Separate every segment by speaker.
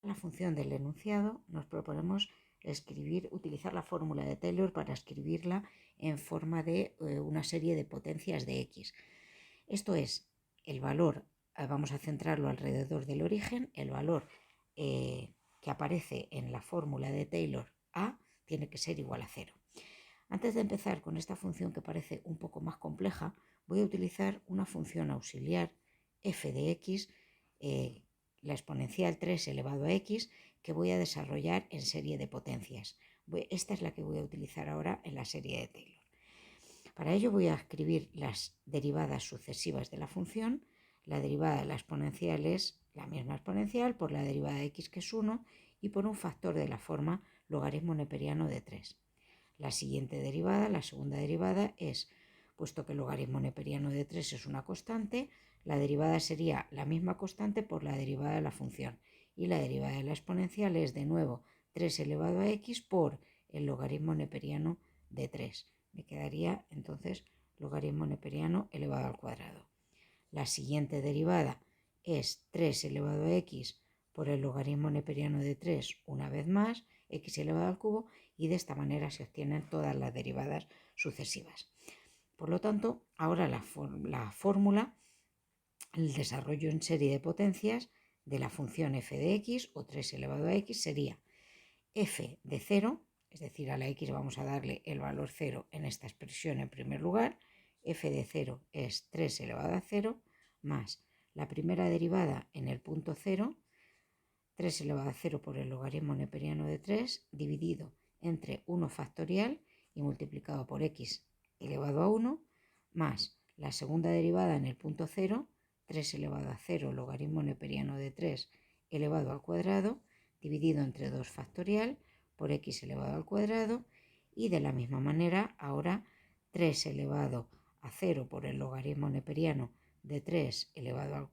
Speaker 1: la función del enunciado nos proponemos utilizar la fórmula de Taylor para escribirla en forma de una serie de potencias de x. Esto es, el valor, vamos a centrarlo alrededor del origen, el valor que aparece en la fórmula de Taylor a tiene que ser igual a 0. Antes de empezar con esta función que parece un poco más compleja, voy a utilizar una función auxiliar f de x, la exponencial 3 elevado a x, que voy a desarrollar en serie de potencias. Esta es la que voy a utilizar ahora en la serie de Taylor. Para ello voy a escribir las derivadas sucesivas de la función. La derivada de la exponencial es la misma exponencial por la derivada de x, que es 1, y por un factor de la forma logaritmo neperiano de 3. La siguiente derivada, la segunda derivada, es, puesto que el logaritmo neperiano de 3 es una constante, la derivada sería la misma constante por la derivada de la función. Y la derivada de la exponencial es, de nuevo, 3 elevado a x por el logaritmo neperiano de 3. Me quedaría entonces logaritmo neperiano elevado al cuadrado. La siguiente derivada es 3 elevado a x por el logaritmo neperiano de 3 una vez más, x elevado al cubo, y de esta manera se obtienen todas las derivadas sucesivas. Por lo tanto, ahora la fórmula, el desarrollo en serie de potencias de la función f de x o 3 elevado a x sería f de 0, es decir, a la x vamos a darle el valor 0 en esta expresión en primer lugar. F de 0 es 3 elevado a 0 más la primera derivada en el punto 0, 3 elevado a 0 por el logaritmo neperiano de 3, dividido entre 1 factorial y multiplicado por x elevado a 1, más la segunda derivada en el punto 0, 3 elevado a 0 logaritmo neperiano de 3 elevado al cuadrado, dividido entre 2 factorial por x elevado al cuadrado, y de la misma manera ahora 3 elevado a 0 por el logaritmo neperiano de 3 elevado al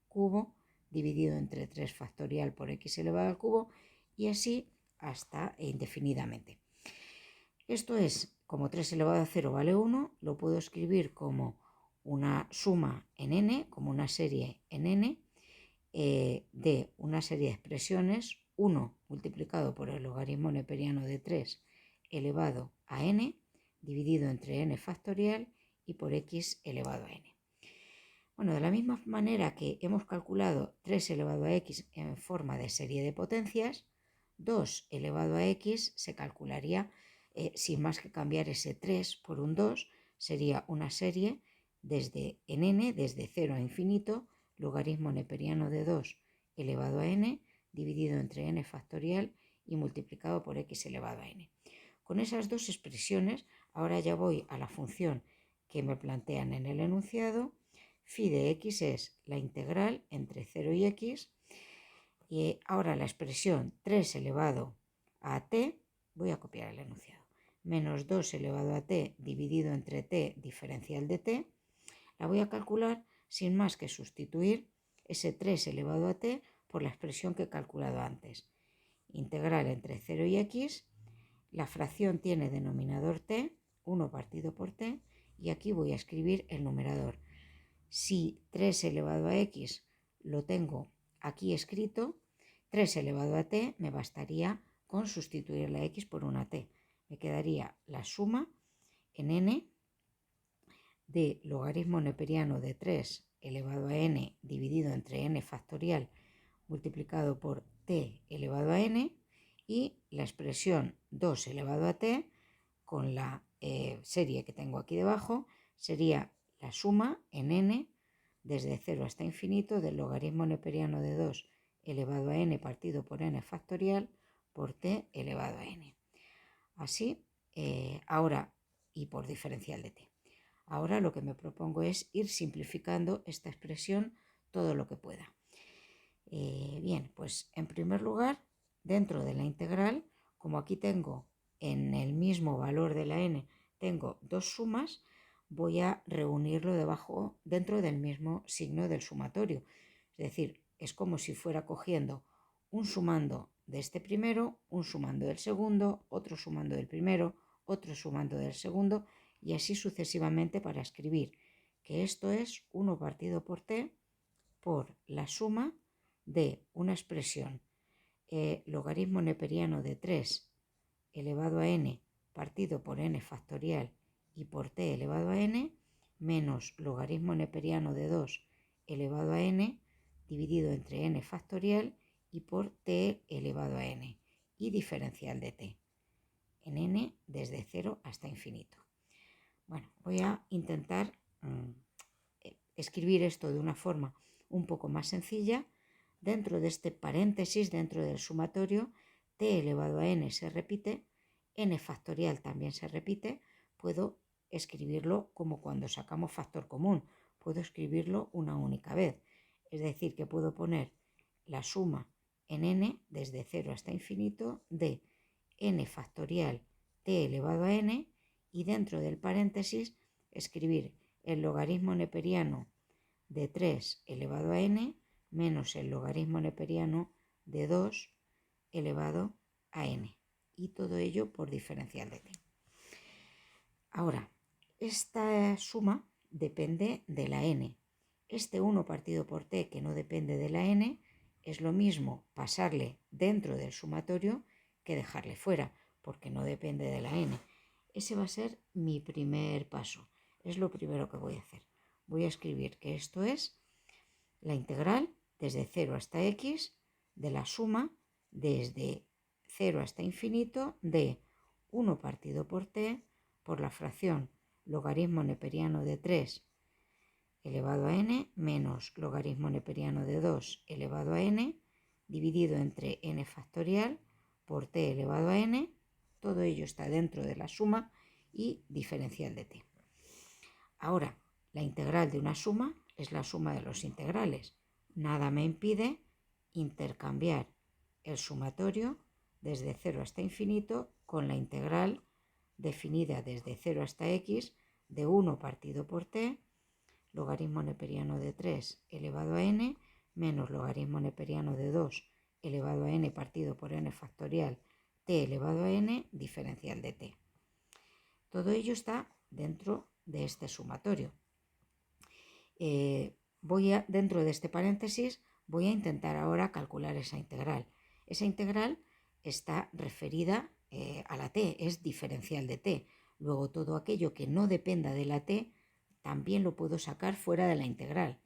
Speaker 1: cubo, dividido entre 3 factorial por x elevado al cubo, y así hasta indefinidamente. Esto es, como 3 elevado a 0 vale 1, lo puedo escribir como una suma en n, como una serie en n, de una serie de expresiones, 1 multiplicado por el logaritmo neperiano de 3 elevado a n, dividido entre n factorial y por x elevado a n. Bueno, de la misma manera que hemos calculado 3 elevado a x en forma de serie de potencias, 2 elevado a x se calcularía, sin más que cambiar ese 3 por un 2, sería una serie en n, desde 0 a infinito, logaritmo neperiano de 2 elevado a n, dividido entre n factorial y multiplicado por x elevado a n. Con esas dos expresiones, ahora ya voy a la función que me plantean en el enunciado. Phi de x es la integral entre 0 y x, y ahora la expresión 3 elevado a t, voy a copiar el enunciado, menos 2 elevado a t dividido entre t diferencial de t, la voy a calcular sin más que sustituir ese 3 elevado a t por la expresión que he calculado antes. Integral entre 0 y x, la fracción tiene denominador t, 1 partido por t, y aquí voy a escribir el numerador. Si 3 elevado a x lo tengo aquí escrito, 3 elevado a t me bastaría con sustituir la x por una t. Me quedaría la suma en n de logaritmo neperiano de 3 elevado a n dividido entre n factorial multiplicado por t elevado a n, y la expresión 2 elevado a t con la serie que tengo aquí debajo sería la suma en n desde 0 hasta infinito del logaritmo neperiano de 2 elevado a n partido por n factorial por t elevado a n. Así, ahora, y por diferencial de t. Ahora lo que me propongo es ir simplificando esta expresión todo lo que pueda. Bien, pues en primer lugar, dentro de la integral, como aquí tengo en el mismo valor de la n, tengo dos sumas, voy a reunirlo dentro del mismo signo del sumatorio. Es decir, es como si fuera cogiendo un sumando de este primero, un sumando del segundo, otro sumando del primero, otro sumando del segundo, y así sucesivamente, para escribir que esto es 1 partido por t por la suma de una expresión logaritmo neperiano de 3 elevado a n partido por n factorial y por t elevado a n, menos logaritmo neperiano de 2 elevado a n dividido entre n factorial y por t elevado a n y diferencial de t en n desde 0 hasta infinito. Bueno, voy a intentar escribir esto de una forma un poco más sencilla. Dentro de este paréntesis, dentro del sumatorio, t elevado a n se repite, n factorial también se repite. Puedo escribirlo como cuando sacamos factor común, puedo escribirlo una única vez. Es decir, que puedo poner la suma en n desde 0 hasta infinito de n factorial t elevado a n y dentro del paréntesis escribir el logaritmo neperiano de 3 elevado a n menos el logaritmo neperiano de 2 elevado a n y todo ello por diferencial de t. Ahora, esta suma depende de la n. Este 1 partido por t que no depende de la n es lo mismo pasarle dentro del sumatorio que dejarle fuera, porque no depende de la n. Ese va a ser mi primer paso, es lo primero que voy a hacer. Voy a escribir que esto es la integral desde 0 hasta x de la suma desde 0 hasta infinito de 1 partido por t por la fracción logaritmo neperiano de 3 elevado a n menos logaritmo neperiano de 2 elevado a n dividido entre n factorial por t elevado a n. Todo ello está dentro de la suma y diferencial de t. Ahora, la integral de una suma es la suma de los integrales. Nada me impide intercambiar el sumatorio desde 0 hasta infinito con la integral definida desde 0 hasta x de 1 partido por t, logaritmo neperiano de 3 elevado a n, menos logaritmo neperiano de 2 elevado a n partido por n factorial t elevado a n diferencial de t. Todo ello está dentro de este sumatorio. Dentro de este paréntesis voy a intentar ahora calcular esa integral. Esa integral está referida a la t, es diferencial de t. Luego todo aquello que no dependa de la t también lo puedo sacar fuera de la integral.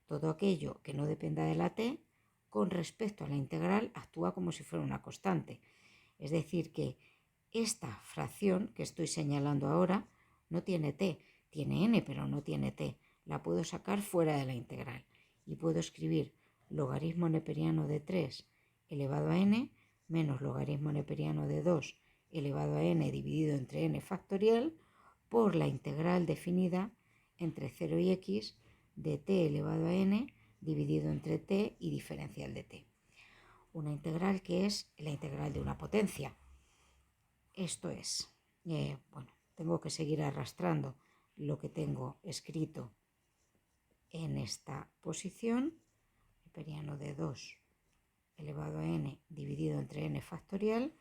Speaker 1: Todo aquello que no dependa de la t con respecto a la integral actúa como si fuera una constante. Es decir que esta fracción que estoy señalando ahora no tiene t, tiene n pero no tiene t. La puedo sacar fuera de la integral y puedo escribir logaritmo neperiano de 3 elevado a n menos logaritmo neperiano de 2 elevado a n dividido entre n factorial por la integral definida entre 0 y x de t elevado a n dividido entre t y diferencial de t. Una integral que es la integral de una potencia. Esto es, tengo que seguir arrastrando lo que tengo escrito en esta posición, neperiano de 2 elevado a n dividido entre n factorial,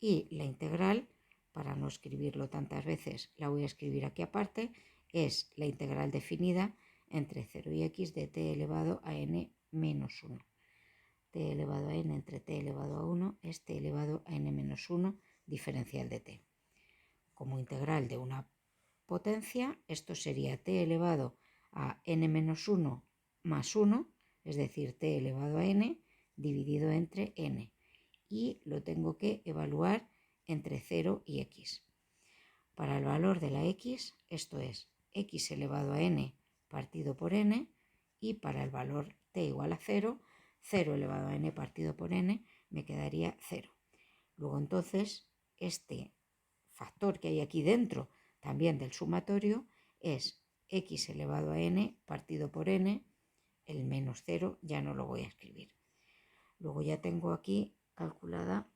Speaker 1: y la integral, para no escribirlo tantas veces, la voy a escribir aquí aparte, es la integral definida entre 0 y x de t elevado a n menos 1. T elevado a n entre t elevado a 1 es t elevado a n menos 1 diferencial de t. Como integral de una potencia, esto sería t elevado a n menos 1 más 1, es decir, t elevado a n dividido entre n. Y lo tengo que evaluar entre 0 y x. Para el valor de la x, esto es x elevado a n partido por n, y para el valor t igual a 0, 0 elevado a n partido por n, me quedaría 0. Luego entonces, este factor que hay aquí dentro también del sumatorio es x elevado a n partido por n, el menos 0 ya no lo voy a escribir. Luego ya tengo aquí calculada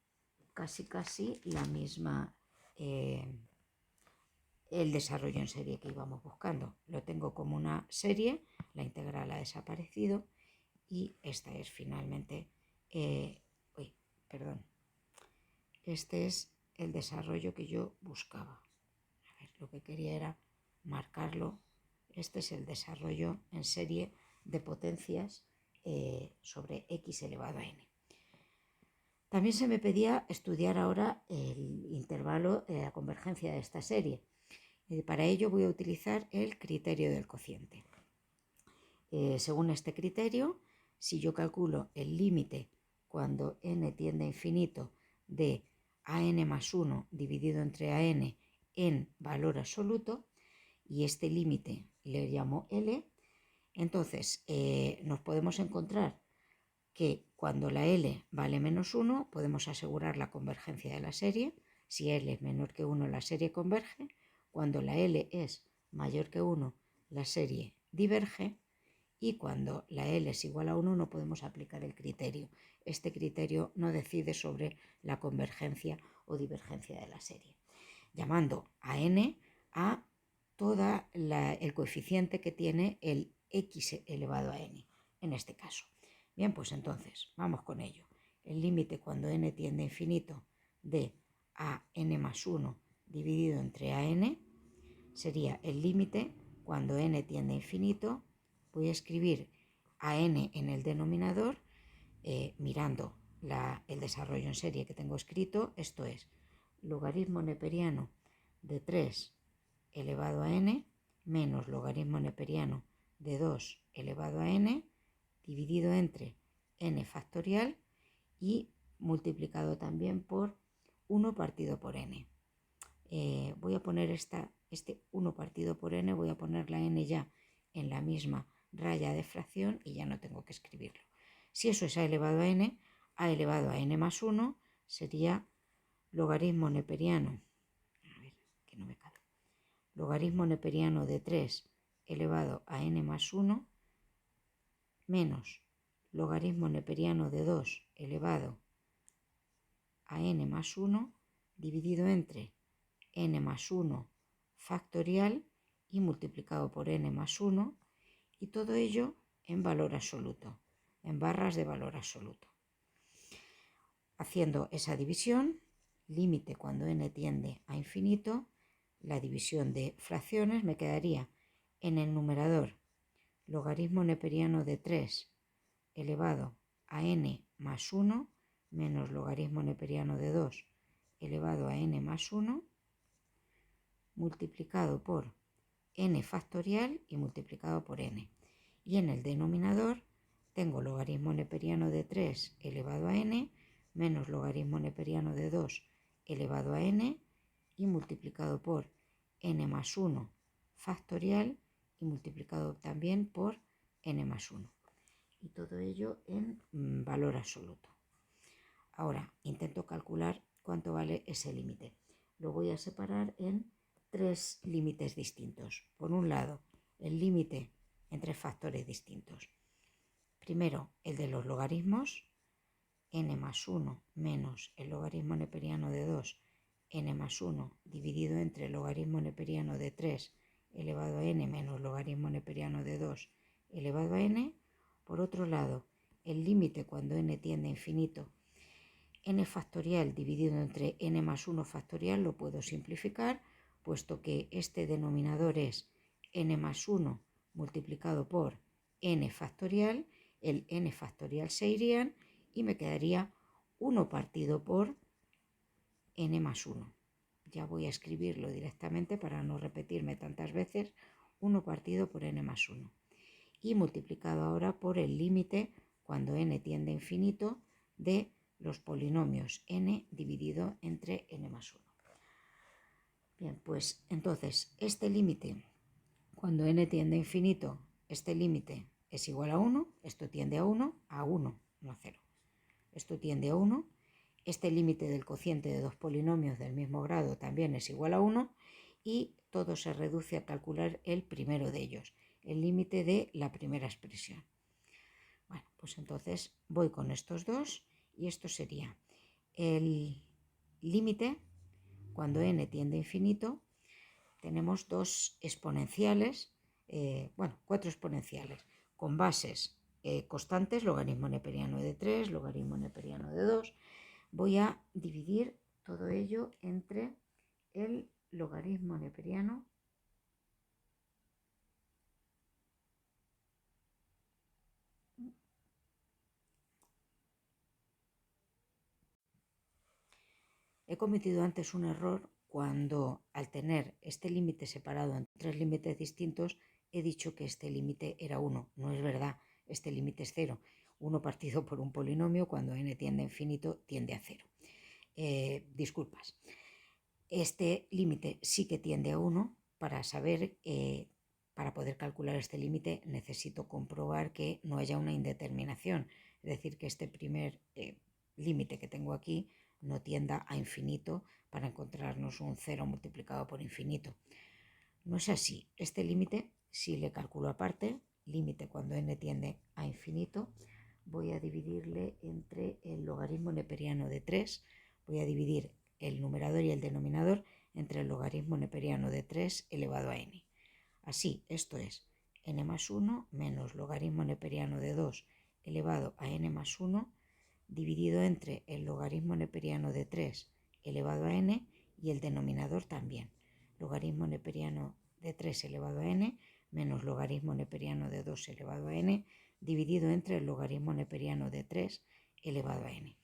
Speaker 1: casi la misma, el desarrollo en serie que íbamos buscando. Lo tengo como una serie, la integral ha desaparecido y esta es finalmente, este es el desarrollo que yo buscaba. A ver, lo que quería era marcarlo. Este es el desarrollo en serie de potencias sobre x elevado a n. También se me pedía estudiar ahora el intervalo de la convergencia de esta serie. Para ello voy a utilizar el criterio del cociente. Según este criterio, si yo calculo el límite cuando n tiende a infinito de an más 1 dividido entre an en valor absoluto, y este límite le llamo L, entonces nos podemos encontrar que cuando la L vale menos 1 podemos asegurar la convergencia de la serie. Si L es menor que 1 la serie converge. Cuando la L es mayor que 1 la serie diverge. Y cuando la L es igual a 1 no podemos aplicar el criterio. Este criterio no decide sobre la convergencia o divergencia de la serie. Llamando a n a todo el coeficiente que tiene el x elevado a n, en este caso. Bien, pues entonces, vamos con ello. El límite cuando n tiende a infinito de a n más 1 dividido entre a n sería el límite cuando n tiende a infinito. Voy a escribir a n en el denominador mirando el desarrollo en serie que tengo escrito. Esto es logaritmo neperiano de 3 elevado a n menos logaritmo neperiano de 2 elevado a n dividido entre n factorial y multiplicado también por 1 partido por n. Voy a poner este 1 partido por n, voy a poner la n ya en la misma raya de fracción y ya no tengo que escribirlo. Si eso es a elevado a n más 1 sería logaritmo neperiano, logaritmo neperiano de 3 elevado a n más 1 menos logaritmo neperiano de 2 elevado a n más 1 dividido entre n más 1 factorial y multiplicado por n más 1, y todo ello en valor absoluto, en barras de valor absoluto. Haciendo esa división, límite cuando n tiende a infinito, la división de fracciones me quedaría en el numerador logaritmo neperiano de 3 elevado a n más 1 menos logaritmo neperiano de 2 elevado a n más 1 multiplicado por n factorial y multiplicado por n. Y en el denominador tengo logaritmo neperiano de 3 elevado a n menos logaritmo neperiano de 2 elevado a n y multiplicado por n más 1 factorial y multiplicado también por n más 1. Y todo ello en valor absoluto. Ahora intento calcular cuánto vale ese límite. Lo voy a separar en 3 límites distintos. Por un lado, el límite entre factores distintos. Primero, el de los logaritmos, n más 1 menos el logaritmo neperiano de 2, n más 1 dividido entre el logaritmo neperiano de 3 elevado a n menos logaritmo neperiano de 2 elevado a n. Por otro lado, el límite cuando n tiende a infinito, n factorial dividido entre n más 1 factorial, lo puedo simplificar, puesto que este denominador es n más 1 multiplicado por n factorial, el n factorial se irían y me quedaría 1 partido por n más 1. Ya voy a escribirlo directamente para no repetirme tantas veces, 1 partido por n más 1. Y multiplicado ahora por el límite cuando n tiende a infinito de los polinomios n dividido entre n más 1. Bien, pues entonces este límite, cuando n tiende a infinito, este límite es igual a 1, esto tiende a 1, no a 0. Esto tiende a 1, este límite del cociente de dos polinomios del mismo grado también es igual a 1 y todo se reduce a calcular el primero de ellos, el límite de la primera expresión. Bueno, pues entonces voy con estos dos y esto sería el límite cuando n tiende a infinito. Tenemos dos exponenciales, cuatro exponenciales con bases constantes, logaritmo neperiano de 3, logaritmo neperiano de 2. Voy a dividir todo ello entre el logaritmo neperiano He cometido antes un error cuando, al tener este límite separado en 3 límites distintos, he dicho que este límite era 1. No es verdad, este límite es 0. 1 partido por un polinomio, cuando n tiende a infinito, tiende a 0. Disculpas. Este límite sí que tiende a 1. Para poder calcular este límite necesito comprobar que no haya una indeterminación, es decir, que este primer límite que tengo aquí no tienda a infinito para encontrarnos un 0 multiplicado por infinito. No es así. Este límite, si le calculo aparte, límite cuando n tiende a infinito, voy a dividirle entre el logaritmo neperiano de 3, voy a dividir el numerador y el denominador entre el logaritmo neperiano de 3 elevado a n. Así, esto es n más 1 menos logaritmo neperiano de 2 elevado a n más 1 dividido entre el logaritmo neperiano de 3 elevado a n y el denominador también. Logaritmo neperiano de 3 elevado a n menos logaritmo neperiano de 2 elevado a n dividido entre el logaritmo neperiano de 3 elevado a n.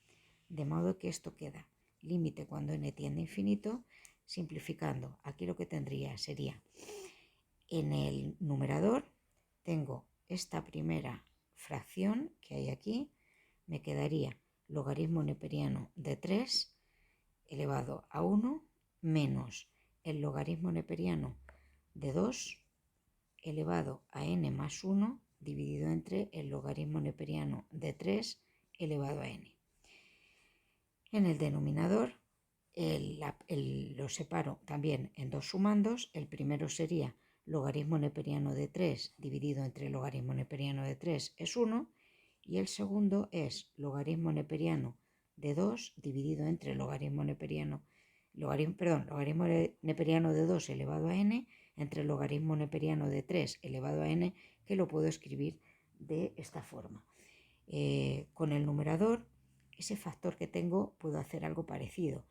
Speaker 1: De modo que esto queda límite cuando n tiende a infinito. Simplificando, aquí lo que tendría sería, en el numerador tengo esta primera fracción que hay aquí, me quedaría logaritmo neperiano de 3 elevado a 1 menos el logaritmo neperiano de 2 elevado a n más 1 dividido entre el logaritmo neperiano de 3 elevado a n. En el denominador lo separo también en dos sumandos. El primero sería logaritmo neperiano de 3 dividido entre logaritmo neperiano de 3 es 1, y el segundo es logaritmo neperiano de 2 dividido entre logaritmo neperiano de 2 elevado a n entre logaritmo neperiano de 3 elevado a n, que lo puedo escribir de esta forma. Con el numerador, ese factor que tengo, puedo hacer algo parecido.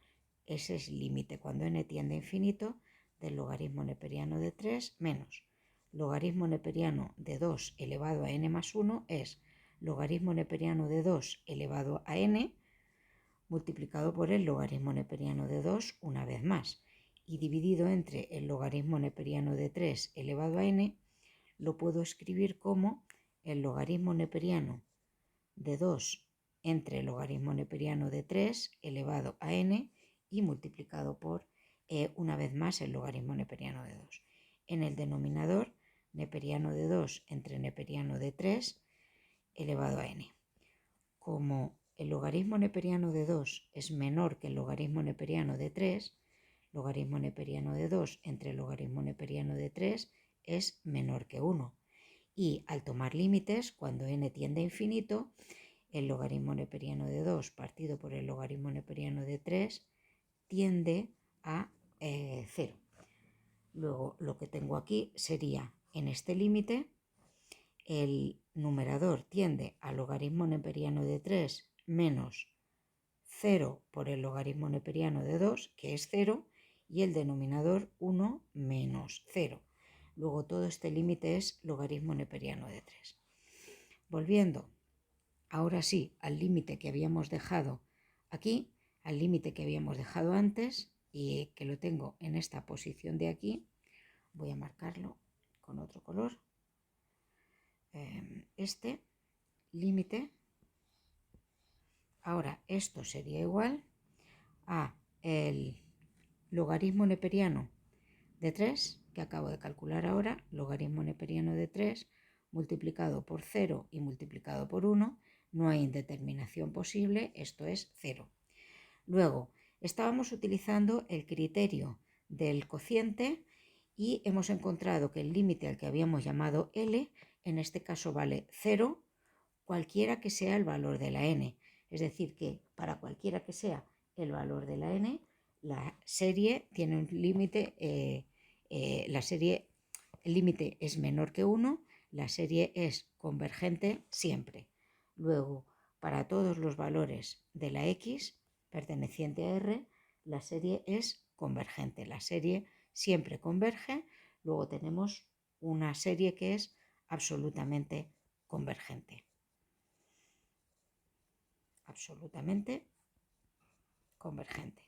Speaker 1: Ese es el límite cuando n tiende a infinito del logaritmo neperiano de 3 menos logaritmo neperiano de 2 elevado a n más 1 es logaritmo neperiano de 2 elevado a n multiplicado por el logaritmo neperiano de 2 una vez más, y dividido entre el logaritmo neperiano de 3 elevado a n, lo puedo escribir como el logaritmo neperiano de 2 entre el logaritmo neperiano de 3 elevado a n y multiplicado por una vez más el logaritmo neperiano de 2. En el denominador, neperiano de 2 entre neperiano de 3 elevado a n. Como el logaritmo neperiano de 2 es menor que el logaritmo neperiano de 3, logaritmo neperiano de 2 entre el logaritmo neperiano de 3 es menor que 1. Y al tomar límites, cuando n tiende a infinito, el logaritmo neperiano de 2 partido por el logaritmo neperiano de 3 tiende a 0. Luego, lo que tengo aquí sería, en este límite, el numerador tiende al logaritmo neperiano de 3 menos 0 por el logaritmo neperiano de 2, que es 0, y el denominador 1 menos 0. Luego todo este límite es logaritmo neperiano de 3. Volviendo ahora sí al límite que habíamos dejado aquí, al límite que habíamos dejado antes y que lo tengo en esta posición de aquí, voy a marcarlo con otro color. Este límite, ahora esto sería igual a el logaritmo neperiano de 3, que acabo de calcular ahora, logaritmo neperiano de 3 multiplicado por 0 y multiplicado por 1, no hay indeterminación posible, esto es 0. Luego, estábamos utilizando el criterio del cociente y hemos encontrado que el límite al que habíamos llamado L, en este caso vale 0, cualquiera que sea el valor de la n. Es decir, que para cualquiera que sea el valor de la n, la serie tiene un límite, el límite es menor que 1, la serie es convergente siempre. Luego, para todos los valores de la x perteneciente a R, la serie es convergente. La serie siempre converge. Luego tenemos una serie que es absolutamente convergente. Absolutamente convergente.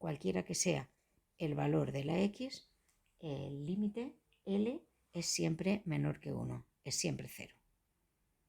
Speaker 1: cualquiera que sea el valor de la x, el límite L es siempre menor que 1, es siempre 0.